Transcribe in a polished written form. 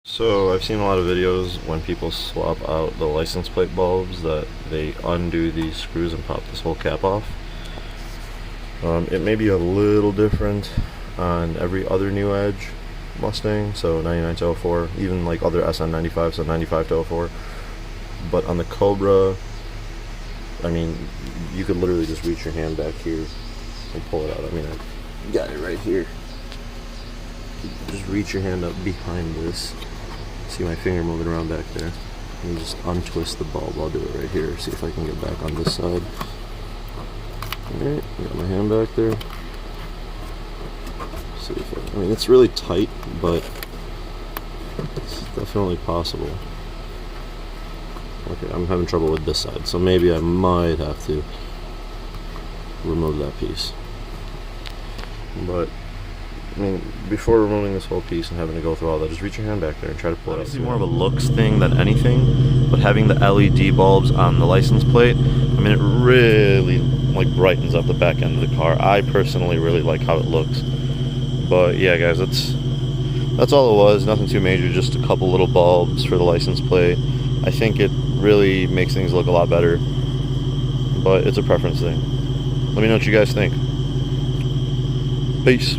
So I've seen a lot of videos when people swap out the license plate bulbs that they undo these screws and pop this whole cap off. It may be a little different on every other new Edge Mustang, so 99 to 04, even like other SN95, so 95 to 04. But on the Cobra, I mean, you could literally just reach your hand back here and pull it out. I mean, I got it right here. Just reach your hand up behind this. See my finger moving around back there. And just untwist the bulb. I'll do it right here. See if I can get back on this side. Alright, got my hand back there. See if I mean, it's really tight, but it's definitely possible. Okay, I'm having trouble with this side, so maybe I might have to remove that piece. But I mean, before removing this whole piece and having to go through all that, just reach your hand back there and try to pull it out. It's more of a looks thing than anything, but having the LED bulbs on the license plate, I mean, it really like brightens up the back end of the car. I personally really like how it looks. But yeah, guys, that's all it was. Nothing too major, just a couple little bulbs for the license plate. I think it really makes things look a lot better, but it's a preference thing. Let me know what you guys think. Peace.